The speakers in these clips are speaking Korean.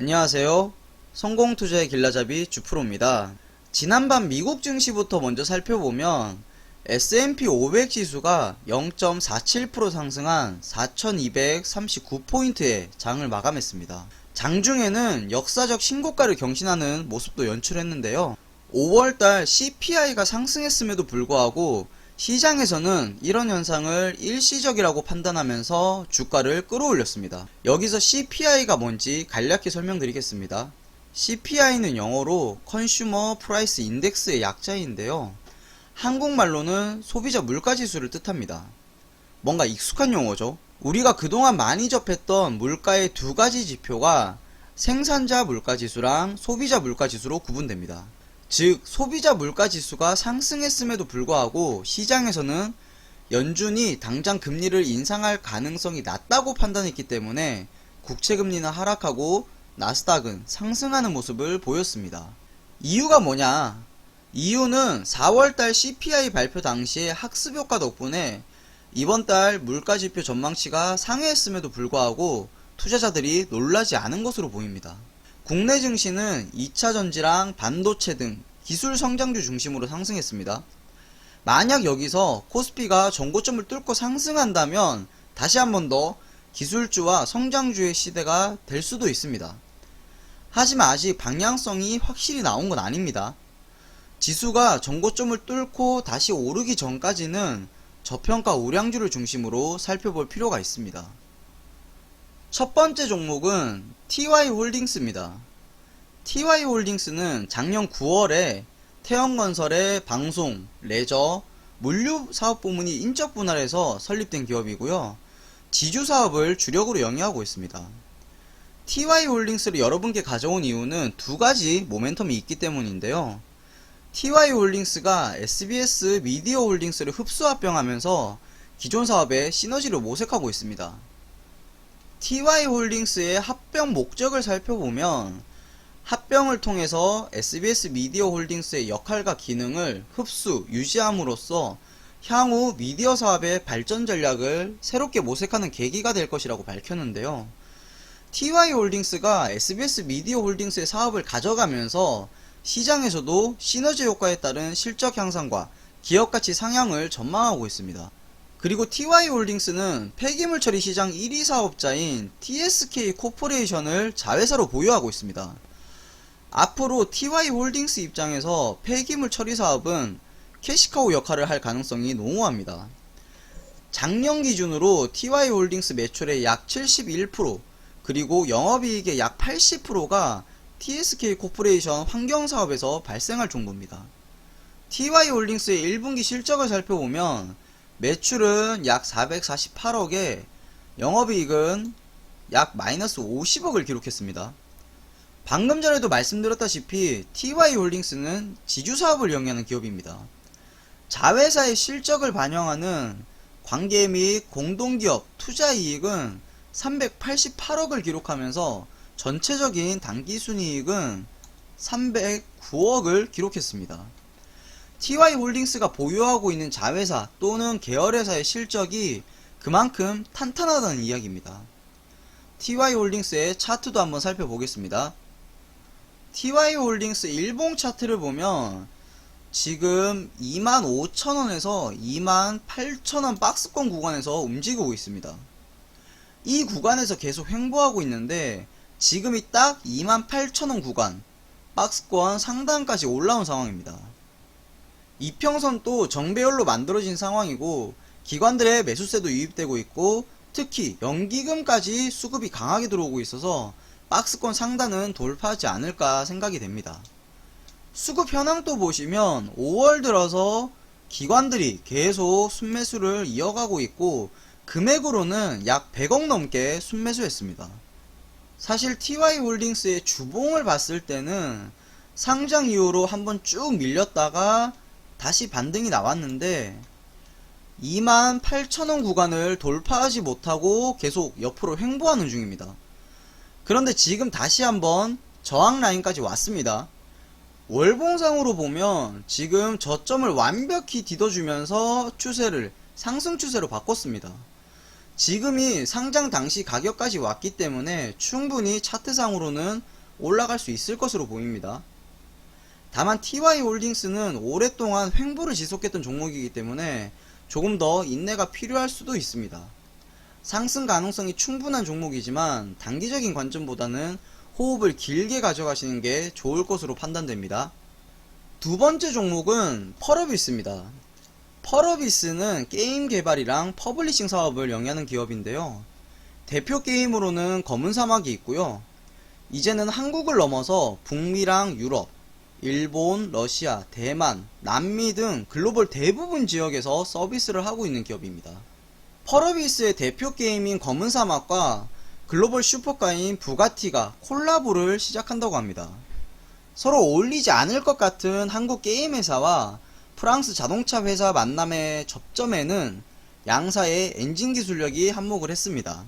안녕하세요. 성공투자의 길라잡이 주프로입니다. 지난밤 미국 증시부터 먼저 살펴보면 S&P 500 지수가 0.47% 상승한 4239포인트의 장을 마감했습니다. 장중에는 역사적 신고가를 경신하는 모습도 연출했는데요. 5월달 CPI가 상승했음에도 불구하고 시장에서는 이런 현상을 일시적이라고 판단하면서 주가를 끌어올렸습니다. 여기서 CPI가 뭔지 간략히 설명드리겠습니다. CPI는 영어로 Consumer Price Index의 약자인데요. 한국말로는 소비자 물가지수를 뜻합니다. 뭔가 익숙한 용어죠. 우리가 그동안 많이 접했던 물가의 두 가지 지표가 생산자 물가지수랑 소비자 물가지수로 구분됩니다. 즉 소비자 물가지수가 상승했음에도 불구하고 시장에서는 연준이 당장 금리를 인상할 가능성이 낮다고 판단했기 때문에 국채금리는 하락하고 나스닥은 상승하는 모습을 보였습니다. 이유가 뭐냐? 이유는 4월달 CPI 발표 당시의 학습효과 덕분에 이번달 물가지표 전망치가 상회했음에도 불구하고 투자자들이 놀라지 않은 것으로 보입니다. 국내 증시는 2차전지랑 반도체 등 기술 성장주 중심으로 상승했습니다. 만약 여기서 코스피가 전고점을 뚫고 상승한다면 다시 한 번 더 기술주와 성장주의 시대가 될 수도 있습니다. 하지만 아직 방향성이 확실히 나온 건 아닙니다. 지수가 전고점을 뚫고 다시 오르기 전까지는 저평가 우량주를 중심으로 살펴볼 필요가 있습니다. 첫 번째 종목은 TY홀딩스입니다. TY홀딩스는 작년 9월에 태영건설의 방송, 레저, 물류 사업 부문이 인적 분할해서 설립된 기업이고요. 지주 사업을 주력으로 영위하고 있습니다. TY홀딩스를 여러분께 가져온 이유는 두 가지 모멘텀이 있기 때문인데요. TY홀딩스가 SBS 미디어홀딩스를 흡수 합병하면서 기존 사업에 시너지를 모색하고 있습니다. TY홀딩스의 합병 목적을 살펴보면 합병을 통해서 SBS 미디어홀딩스의 역할과 기능을 흡수, 유지함으로써 향후 미디어 사업의 발전 전략을 새롭게 모색하는 계기가 될 것이라고 밝혔는데요. TY홀딩스가 SBS 미디어홀딩스의 사업을 가져가면서 시장에서도 시너지 효과에 따른 실적 향상과 기업가치 상향을 전망하고 있습니다. 그리고 TY홀딩스는 폐기물 처리 시장 1위 사업자인 TSK 코퍼레이션을 자회사로 보유하고 있습니다. 앞으로 TY홀딩스 입장에서 폐기물 처리 사업은 캐시카우 역할을 할 가능성이 농후합니다. 작년 기준으로 TY홀딩스 매출의 약 71%, 그리고 영업이익의 약 80%가 TSK 코퍼레이션 환경사업에서 발생할 정도입니다. TY홀딩스의 1분기 실적을 살펴보면 매출은 약 448억에 영업이익은 약 마이너스 50억을 기록했습니다. 방금 전에도 말씀드렸다시피 TY홀딩스는 지주사업을 영위하는 기업입니다. 자회사의 실적을 반영하는 관계 및 공동기업 투자이익은 388억을 기록하면서 전체적인 당기순이익은 309억을 기록했습니다. TY홀딩스가 보유하고 있는 자회사 또는 계열회사의 실적이 그만큼 탄탄하다는 이야기입니다. TY홀딩스의 차트도 한번 살펴보겠습니다. TY홀딩스 일봉 차트를 보면 지금 25,000원에서 28,000원 박스권 구간에서 움직이고 있습니다. 이 구간에서 계속 횡보하고 있는데 지금이 딱 28,000원 구간 박스권 상단까지 올라온 상황입니다. 이평선도 정배열로 만들어진 상황이고 기관들의 매수세도 유입되고 있고 특히 연기금까지 수급이 강하게 들어오고 있어서 박스권 상단은 돌파하지 않을까 생각이 됩니다. 수급 현황도 보시면 5월 들어서 기관들이 계속 순매수를 이어가고 있고 금액으로는 약 100억 넘게 순매수했습니다. 사실 TY홀딩스의 주봉을 봤을 때는 상장 이후로 한번 쭉 밀렸다가 다시 반등이 나왔는데 28,000원 구간을 돌파하지 못하고 계속 옆으로 횡보하는 중입니다. 그런데 지금 다시 한번 저항 라인까지 왔습니다. 월봉상으로 보면 지금 저점을 완벽히 뒤덮어주면서 추세를 상승 추세로 바꿨습니다. 지금이 상장 당시 가격까지 왔기 때문에 충분히 차트상으로는 올라갈 수 있을 것으로 보입니다. 다만 TY홀딩스는 오랫동안 횡보를 지속했던 종목이기 때문에 조금 더 인내가 필요할 수도 있습니다. 상승 가능성이 충분한 종목이지만 단기적인 관점보다는 호흡을 길게 가져가시는 게 좋을 것으로 판단됩니다. 두 번째 종목은 펄어비스입니다. 펄어비스는 게임 개발이랑 퍼블리싱 사업을 영위하는 기업인데요. 대표 게임으로는 검은 사막이 있고요. 이제는 한국을 넘어서 북미랑 유럽, 일본, 러시아, 대만, 남미 등 글로벌 대부분 지역에서 서비스를 하고 있는 기업입니다. 펄어비스의 대표 게임인 검은 사막과 글로벌 슈퍼카인 부가티가 콜라보를 시작한다고 합니다. 서로 어울리지 않을 것 같은 한국 게임 회사와 프랑스 자동차 회사 만남의 접점에는 양사의 엔진 기술력이 한몫을 했습니다.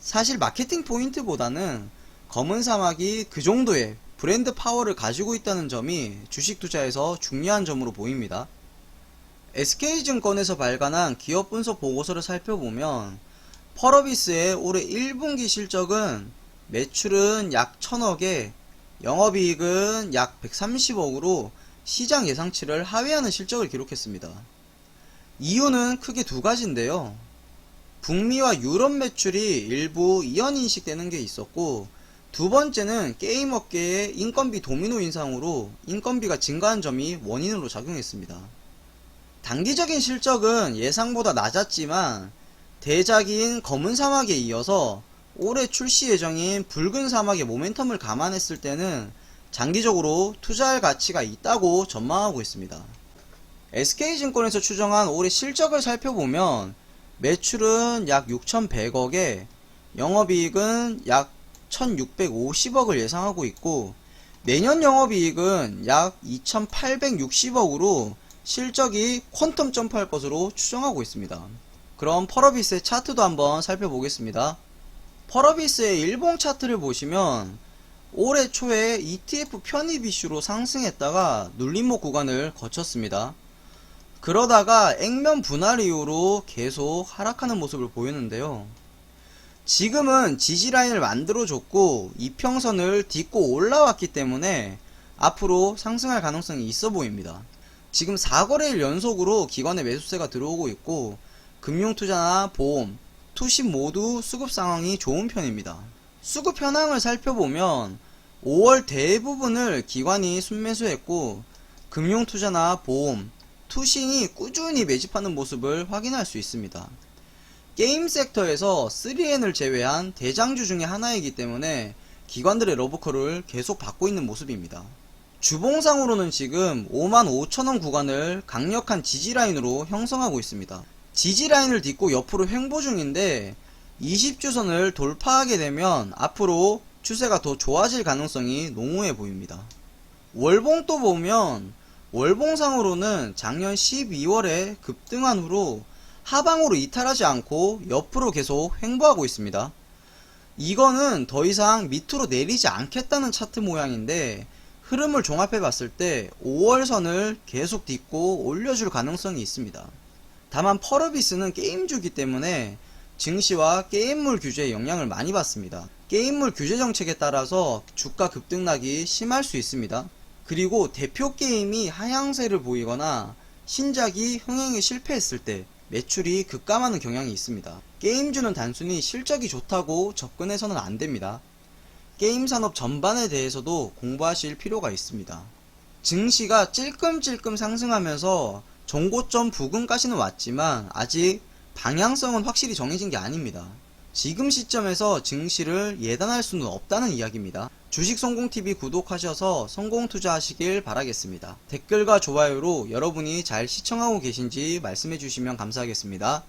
사실 마케팅 포인트보다는 검은 사막이 그 정도의 브랜드 파워를 가지고 있다는 점이 주식 투자에서 중요한 점으로 보입니다. SK증권에서 발간한 기업 분석 보고서를 살펴보면 펄어비스의 올해 1분기 실적은 매출은 약 1000억에 영업이익은 약 130억으로 시장 예상치를 하회하는 실적을 기록했습니다. 이유는 크게 두 가지인데요. 북미와 유럽 매출이 일부 이연 인식되는 게 있었고, 두 번째는 게임 업계의 인건비 도미노 인상으로 인건비가 증가한 점이 원인으로 작용했습니다. 단기적인 실적은 예상보다 낮았지만 대작인 검은 사막에 이어서 올해 출시 예정인 붉은 사막의 모멘텀을 감안했을 때는 장기적으로 투자할 가치가 있다고 전망하고 있습니다. SK증권에서 추정한 올해 실적을 살펴보면 매출은 약 6,100억에 영업이익은 약 1,650억을 예상하고 있고, 내년 영업이익은 약 2,860억으로 실적이 퀀텀 점프할 것으로 추정하고 있습니다. 그럼 펄어비스의 차트도 한번 살펴보겠습니다. 펄어비스의 일봉 차트를 보시면 올해 초에 ETF 편입 이슈로 상승했다가 눌림목 구간을 거쳤습니다. 그러다가 액면 분할 이후로 계속 하락하는 모습을 보였는데요. 지금은 지지라인을 만들어줬고 이평선을 딛고 올라왔기 때문에 앞으로 상승할 가능성이 있어 보입니다. 지금 4거래일 연속으로 기관의 매수세가 들어오고 있고 금융투자나 보험, 투신 모두 수급 상황이 좋은 편입니다. 수급 현황을 살펴보면 5월 대부분을 기관이 순매수했고 금융투자나 보험, 투신이 꾸준히 매집하는 모습을 확인할 수 있습니다. 게임 섹터에서 3N을 제외한 대장주 중에 하나이기 때문에 기관들의 러브콜을 계속 받고 있는 모습입니다. 주봉상으로는 지금 55,000원 구간을 강력한 지지라인으로 형성하고 있습니다. 지지라인을 딛고 옆으로 횡보 중인데 20주선을 돌파하게 되면 앞으로 추세가 더 좋아질 가능성이 농후해 보입니다. 월봉도 보면 월봉상으로는 작년 12월에 급등한 후로 하방으로 이탈하지 않고 옆으로 계속 횡보하고 있습니다. 이거는 더 이상 밑으로 내리지 않겠다는 차트 모양인데 흐름을 종합해 봤을 때 5월선을 계속 딛고 올려줄 가능성이 있습니다. 다만 펄어비스는 게임주기 때문에 증시와 게임물 규제에 영향을 많이 받습니다. 게임물 규제 정책에 따라서 주가 급등락이 심할 수 있습니다. 그리고 대표 게임이 하향세를 보이거나 신작이 흥행에 실패했을 때 매출이 급감하는 경향이 있습니다. 게임주는 단순히 실적이 좋다고 접근해서는 안됩니다. 게임 산업 전반에 대해서도 공부하실 필요가 있습니다. 증시가 찔끔찔끔 상승하면서 정고점 부근까지는 왔지만 아직 방향성은 확실히 정해진 게 아닙니다. 지금 시점에서 증시를 예단할 수는 없다는 이야기입니다. 주식성공TV 구독하셔서 성공 투자하시길 바라겠습니다. 댓글과 좋아요로 여러분이 잘 시청하고 계신지 말씀해 주시면 감사하겠습니다.